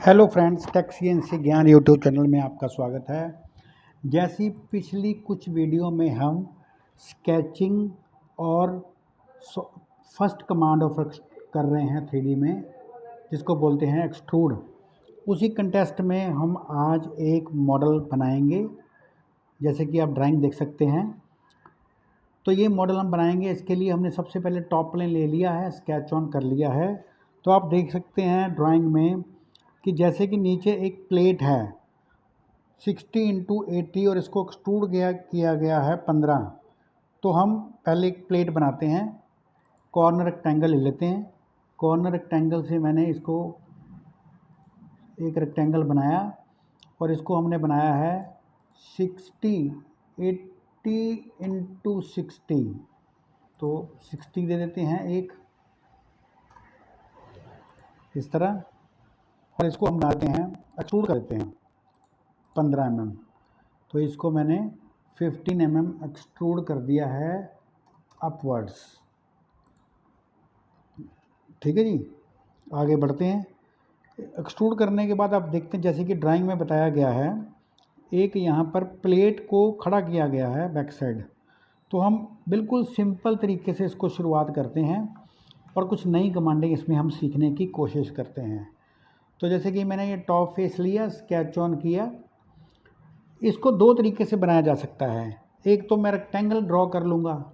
Hello friends, take CNC ज्ञान YouTube channel में आपका स्वागत है। जैसी पिछली कुछ वीडियो में हम स्केचिंग और फर्स्ट कमांड ऑफ कर रहे हैं 3D में, जिसको बोलते हैं एक्सट्रूड। उसी कंटेस्ट में हम आज एक मॉडल बनाएंगे, जैसे कि आप ड्राइंग देख सकते हैं। तो ये मॉडल हम बनाएंगे। इसके लिए हमने सबसे पहले टॉप प्लेन ले लिया है, स्केच ऑन कर लिया है। तो आप देख सकते हैं ड्राइंग में कि जैसे कि नीचे एक प्लेट है 60x80 और इसको एक्सट्रूड किया गया है 15। तो हम पहले एक प्लेट बनाते हैं, कॉर्नर रेक्टेंगल ले लेते हैं। कॉर्नर रेक्टेंगल से मैंने इसको एक रेक्टेंगल बनाया और इसको हमने बनाया है 80x60। तो 60 दे देते हैं एक, इस तरह। और इसको हम बनाते हैं, एक्सट्रूड कर देते हैं 15 mm। तो इसको मैंने 15 mm एक्सट्रूड कर दिया है अपवर्ड्स। ठीक है जी, आगे बढ़ते हैं। एक्सट्रूड करने के बाद आप देखते हैं, जैसे कि ड्राइंग में बताया गया है, एक यहाँ पर प्लेट को खड़ा किया गया है बैक साइड। तो हम बिल्कुल सिंपल तरीके से इसको शुरुआत करते हैं और कुछ नई कमांडें इसमें हम सीखने की कोशिश करते हैं। तो जैसे कि मैंने ये टॉप फेस लिया, स्केच ऑन किया। इसको दो तरीके से बनाया जा सकता है। एक तो मैं रेक्टेंगल ड्रॉ कर लूँगा,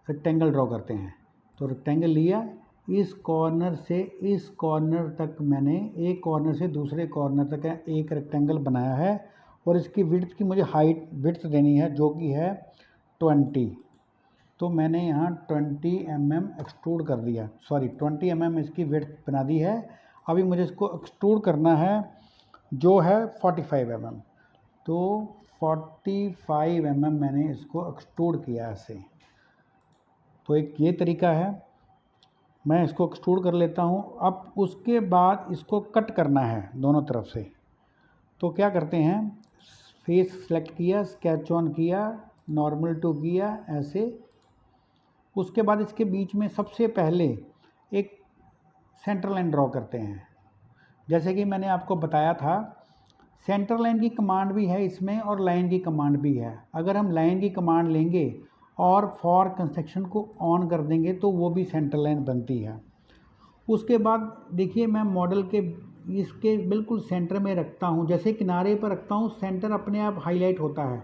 रेक्टेंगल ड्रॉ करते हैं। तो रेक्टेंगल लिया, इस कॉर्नर से इस कॉर्नर तक मैंने एक कॉर्नर से दूसरे कॉर्नर तक एक रेक्टेंगल बनाया है और इसकी विड्थ की मुझे विड्थ देनी है, जो कि है 20। तो मैंने यहाँ 20 mm एक्सट्रूड कर दिया, 20 mm इसकी विड्थ बना दी है। अभी मुझे इसको एक्सट्रूड करना है जो है 45 mm। तो 45 mm मैंने इसको एक्सट्रूड किया ऐसे। तो एक ये तरीका है, मैं इसको एक्सट्रूड कर लेता हूँ। अब उसके बाद इसको कट करना है दोनों तरफ से। तो क्या करते हैं, फेस सेलेक्ट किया, स्केच ऑन किया, नॉर्मल टू किया ऐसे। उसके बाद इसके बीच में सबसे पहले एक सेंटर लाइन ड्रॉ करते हैं। जैसे कि मैंने आपको बताया था, सेंटर लाइन की कमांड भी है इसमें और लाइन की कमांड भी है। अगर हम लाइन की कमांड लेंगे और फॉर कंस्ट्रक्शन को ऑन कर देंगे तो वो भी सेंटर लाइन बनती है। उसके बाद देखिए, मैं मॉडल के इसके बिल्कुल सेंटर में रखता हूँ, जैसे किनारे पर रखता हूँ, सेंटर अपने आप हाईलाइट होता है।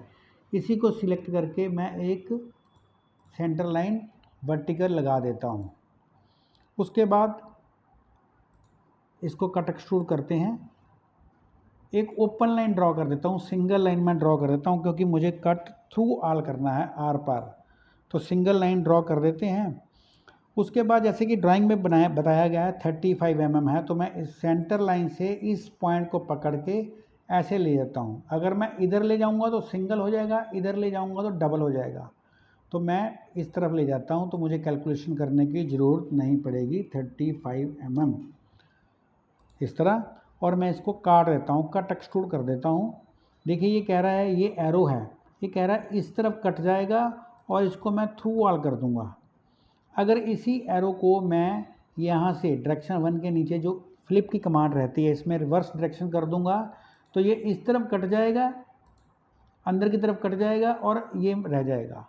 इसी को सिलेक्ट करके मैं एक सेंटर लाइन वर्टिकल लगा देता हूँ। उसके बाद इसको कट एक्सट्रूड करते हैं। एक ओपन लाइन ड्रॉ कर देता हूँ, सिंगल लाइन में ड्रॉ कर देता हूँ, क्योंकि मुझे कट थ्रू ऑल करना है, आर पार। तो सिंगल लाइन ड्रॉ कर देते हैं। उसके बाद जैसे कि ड्राइंग में बताया गया है 35 mm है, तो मैं इस सेंटर लाइन से इस पॉइंट को पकड़ के ऐसे ले जाता हूँ। अगर मैं इधर ले जाऊँगा तो सिंगल हो जाएगा, इधर ले जाऊँगा तो डबल हो जाएगा। तो मैं इस तरफ ले जाता हूँ, तो मुझे कैलकुलेशन करने की ज़रूरत नहीं पड़ेगी। 35 mm इस तरह। और मैं इसको काट देता हूँ, कट एक्सट्रूड कर देता हूँ। देखिए, ये कह रहा है, ये एरो है, ये कह रहा है इस तरफ कट जाएगा और इसको मैं थ्रू ऑल कर दूँगा। अगर इसी एरो को मैं यहाँ से डायरेक्शन 1 के नीचे जो फ्लिप की कमांड रहती है, इसमें रिवर्स डायरेक्शन कर दूंगा, तो ये इस तरफ कट जाएगा, अंदर की तरफ कट जाएगा और ये रह जाएगा।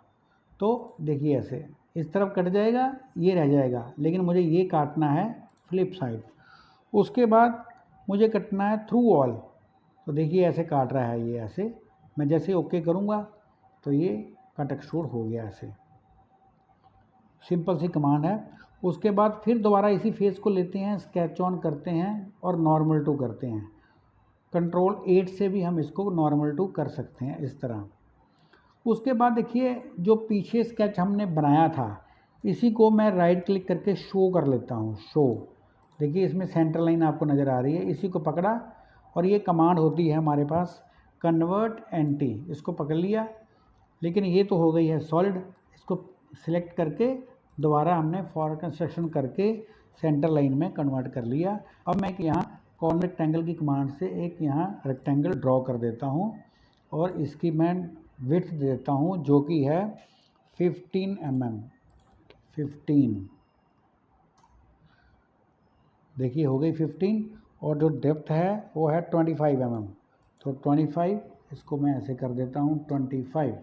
तो देखिए, ऐसे इस तरफ कट जाएगा, ये रह जाएगा, लेकिन मुझे ये काटना है फ्लिप साइड। उसके बाद मुझे कटना है थ्रू ऑल। तो देखिए, ऐसे काट रहा है ये, ऐसे। मैं जैसे ओके करूँगा तो ये कट एक्सट्रूड हो गया ऐसे। सिंपल सी कमांड है। उसके बाद फिर दोबारा इसी फेस को लेते हैं, स्केच ऑन करते हैं और नॉर्मल टू करते हैं। कंट्रोल 8 से भी हम इसको नॉर्मल टू कर सकते हैं, इस तरह। उसके बाद देखिए, जो पीछे स्केच हमने बनाया था, इसी को मैं राइट क्लिक करके शो कर लेता हूँ, शो। देखिए, इसमें सेंटर लाइन आपको नज़र आ रही है। इसी को पकड़ा और ये कमांड होती है हमारे पास, कन्वर्ट एंटी। इसको पकड़ लिया, लेकिन ये तो हो गई है सॉलिड। इसको सिलेक्ट करके दोबारा हमने फॉर कंस्ट्रक्शन करके सेंटर लाइन में कन्वर्ट कर लिया। अब मैं यहाँ कॉर्नर रेक्टेंगल की कमांड से एक यहाँ रेक्टेंगल ड्रॉ कर देता हूँ और इसकी मैं विड्थ देता हूँ, जो कि है 15 mm। 15 देखिए, हो गई 15। और जो डेप्थ है वो है 25 mm। तो 25, इसको मैं ऐसे कर देता हूँ 25।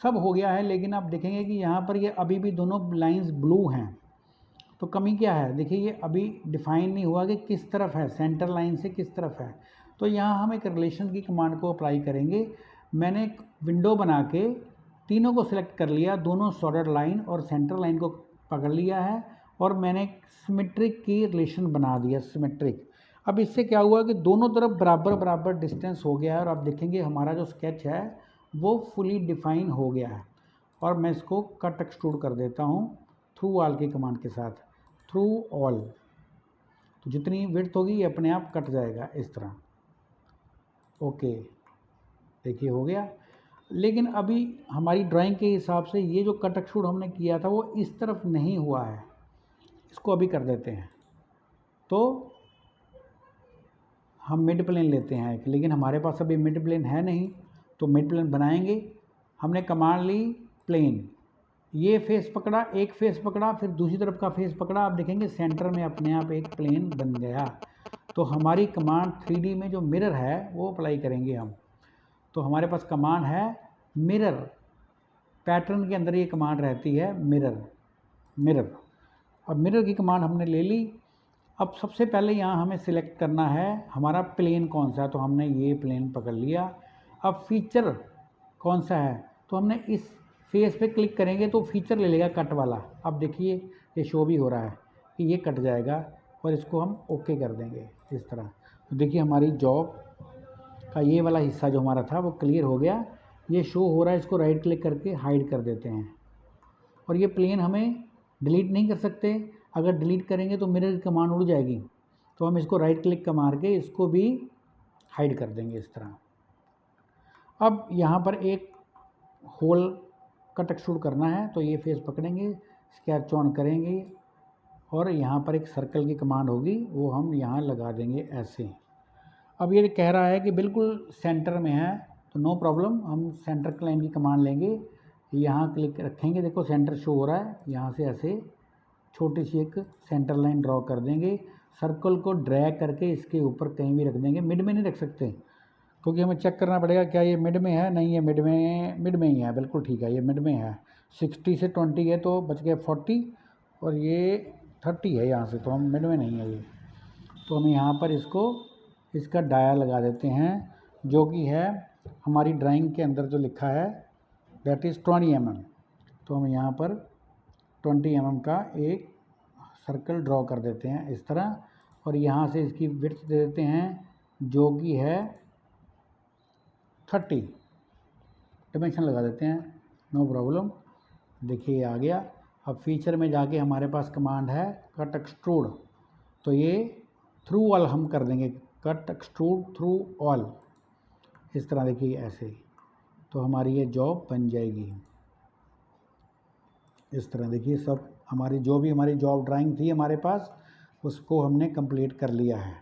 सब हो गया है, लेकिन आप देखेंगे कि यहाँ पर ये अभी भी दोनों लाइंस ब्लू हैं। तो कमी क्या है, देखिए ये अभी डिफाइन नहीं हुआ कि किस तरफ है, सेंटर लाइन से किस तरफ है। तो यहाँ हम एक रिलेशन की कमांड को अप्लाई करेंगे। मैंने एक विंडो बना के तीनों को सिलेक्ट कर लिया, दोनों सॉलिड लाइन और सेंटर लाइन को पकड़ लिया है, और मैंने एक सिमेट्रिक की रिलेशन बना दिया, सिमेट्रिक। अब इससे क्या हुआ कि दोनों तरफ बराबर बराबर डिस्टेंस हो गया है, और आप देखेंगे हमारा जो स्केच है वो फुली डिफाइन हो गया है। और मैं इसको कट एक्सट्रूड कर देता हूँ थ्रू ऑल की कमांड के साथ, थ्रू ऑल। तो जितनी विड्थ होगी ये अपने आप कट जाएगा इस तरह। ओके, देखिए हो गया। लेकिन अभी हमारी ड्राइंग के हिसाब से ये जो कट एक्सट्रूड हमने किया था वो इस तरफ नहीं हुआ है, इसको अभी कर देते हैं। तो हम मिड प्लेन लेते हैं एक, लेकिन हमारे पास अभी मिड प्लेन है नहीं, तो मिड प्लेन बनाएंगे। हमने कमांड ली प्लेन, ये फेस पकड़ा, एक फेस पकड़ा, फिर दूसरी तरफ का फेस पकड़ा। आप देखेंगे सेंटर में अपने आप एक प्लेन बन गया। तो हमारी कमांड 3D में जो मिरर है वो अप्लाई करेंगे हम। तो हमारे पास कमांड है मिरर, पैटर्न के अंदर ये कमांड रहती है मिरर, मिरर। अब मिरर की कमांड हमने ले ली। अब सबसे पहले यहाँ हमें सिलेक्ट करना है हमारा प्लेन कौन सा है, तो हमने ये प्लेन पकड़ लिया। अब फीचर कौन सा है, तो हमने इस फेस पे क्लिक करेंगे तो फीचर ले लेगा कट वाला। अब देखिए ये शो भी हो रहा है कि ये कट जाएगा, और इसको हम ओके कर देंगे इस तरह। तो देखिए हमारी जॉब का ये वाला हिस्सा जो हमारा था वो क्लियर हो गया। ये शो हो रहा है, इसको राइट क्लिक करके हाइड कर देते हैं। और ये प्लेन हमें डिलीट नहीं कर सकते, अगर डिलीट करेंगे तो मिरर की कमांड उड़ जाएगी। तो हम इसको राइट क्लिक का मार के इसको भी हाइड कर देंगे इस तरह। अब यहाँ पर एक होल कट एक्सट्रूड करना है, तो ये फेस पकड़ेंगे, स्केच ऑन करेंगे, और यहाँ पर एक सर्कल की कमांड होगी वो हम यहाँ लगा देंगे ऐसे। अब ये कह रहा है कि बिल्कुल सेंटर में है, तो नो प्रॉब्लम, हम सेंटर लाइन की कमांड लेंगे, यहाँ क्लिक रखेंगे, देखो सेंटर शो हो रहा है। यहाँ से ऐसे छोटी सी एक सेंटर लाइन ड्रॉ कर देंगे, सर्कल को ड्रैग करके इसके ऊपर कहीं भी रख देंगे। मिड में नहीं रख सकते क्योंकि हमें चेक करना पड़ेगा क्या ये मिड में है, नहीं ये मिड में ही है, बिल्कुल ठीक है, ये मिड में है। 60 से 20 है तो बच गए 40, और ये 30 है यहाँ से, तो हम मिड में नहीं है ये। तो हम यहाँ पर इसको इसका डाया लगा देते हैं, जो कि है हमारी ड्राइंग के अंदर जो लिखा है दैट इज़ 20 mm। तो हम यहाँ पर 20 mm का एक सर्कल ड्रॉ कर देते हैं इस तरह, और यहाँ से इसकी विड्थ दे देते हैं जो कि है 30, डायमेंशन लगा देते हैं, नो प्रॉब्लम। देखिए ये आ गया। अब फीचर में जाके हमारे पास कमांड है कट एक्सट्रूड, तो ये थ्रू ऑल हम कर देंगे, कट एक्सट्रूड थ्रू ऑल इस तरह। देखिए ऐसे, तो हमारी ये जॉब बन जाएगी इस तरह। देखिए सब हमारी जो भी हमारी जॉब ड्राइंग थी हमारे पास, उसको हमने कंप्लीट कर लिया है।